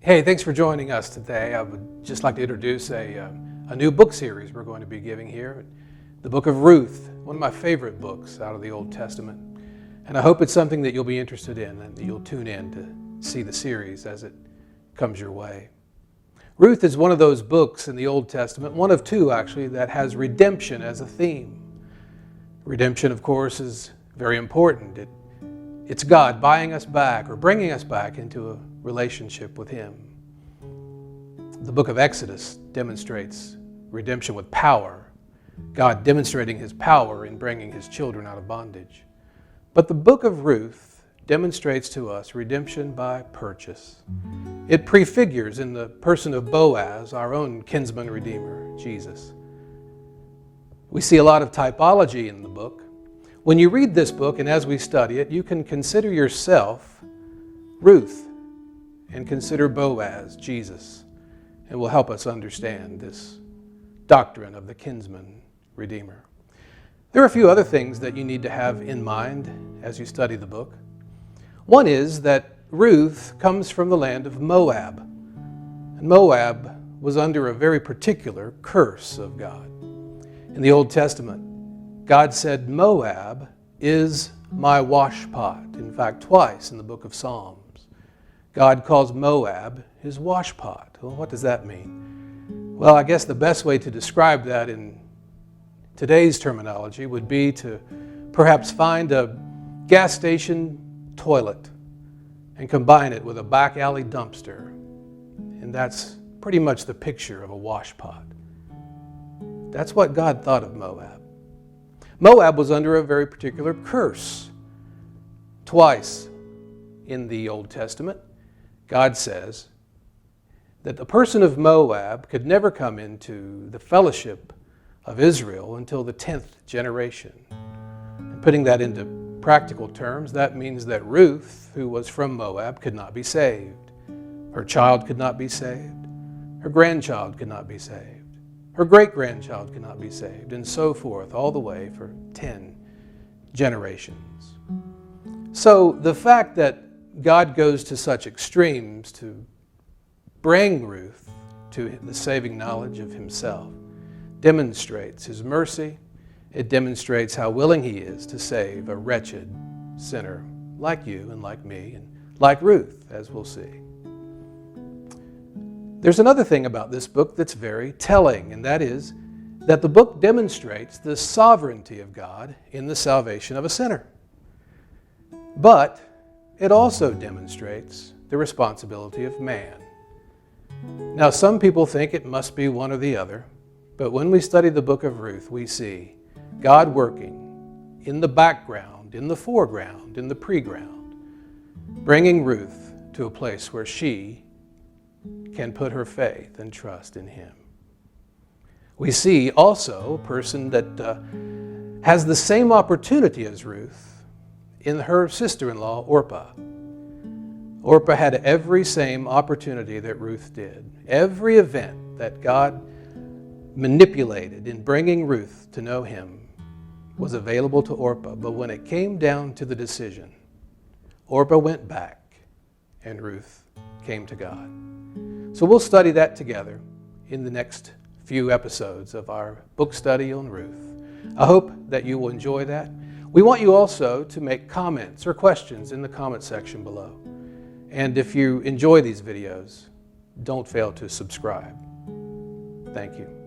Hey, thanks for joining us today. I would just like to introduce a new book series we're going to be giving here. The book of Ruth, one of my favorite books out of the Old Testament. And I hope it's something that you'll be interested in and that you'll tune in to see the series as it comes your way. Ruth is one of those books in the Old Testament, one of two actually, that has redemption as a theme. Redemption, of course, is very important. It's God buying us back or bringing us back into a relationship with Him. The book of Exodus demonstrates redemption with power, God demonstrating His power in bringing His children out of bondage. But the book of Ruth demonstrates to us redemption by purchase. It prefigures in the person of Boaz, our own kinsman redeemer, Jesus. We see a lot of typology in the book. When you read this book and as we study it, you can consider yourself Ruth and consider Boaz, Jesus, and will help us understand this doctrine of the kinsman redeemer. There are a few other things that you need to have in mind as you study the book. One is that Ruth comes from the land of Moab. And Moab was under a very particular curse of God. In the Old Testament, God said, Moab is my washpot. In fact, twice in the book of Psalms, God calls Moab his washpot. Well, what does that mean? Well, I guess the best way to describe that in today's terminology would be to perhaps find a gas station toilet and combine it with a back alley dumpster. And that's pretty much the picture of a washpot. That's what God thought of Moab. Moab was under a very particular curse. Twice in the Old Testament, God says that the person of Moab could never come into the fellowship of Israel until the 10th generation. And putting that into practical terms, that means that Ruth, who was from Moab, could not be saved. Her child could not be saved. Her grandchild could not be saved. Her great-grandchild could not be saved, and so forth, all the way for 10 generations. So the fact that God goes to such extremes to bring Ruth to the saving knowledge of Himself demonstrates His mercy. It demonstrates how willing He is to save a wretched sinner like you and like me and like Ruth, as we'll see. There's another thing about this book that's very telling, and that is that the book demonstrates the sovereignty of God in the salvation of a sinner. But it also demonstrates the responsibility of man. Now, some people think it must be one or the other, but when we study the book of Ruth, we see God working in the background, in the foreground, in the preground, bringing Ruth to a place where she can put her faith and trust in Him. We see also a person that has the same opportunity as Ruth in her sister-in-law, Orpah. Orpah had every same opportunity that Ruth did. Every event that God manipulated in bringing Ruth to know Him was available to Orpah. But when it came down to the decision, Orpah went back and Ruth came to God. So we'll study that together in the next few episodes of our book study on Ruth. I hope that you will enjoy that. We want you also to make comments or questions in the comment section below. And if you enjoy these videos, don't fail to subscribe. Thank you.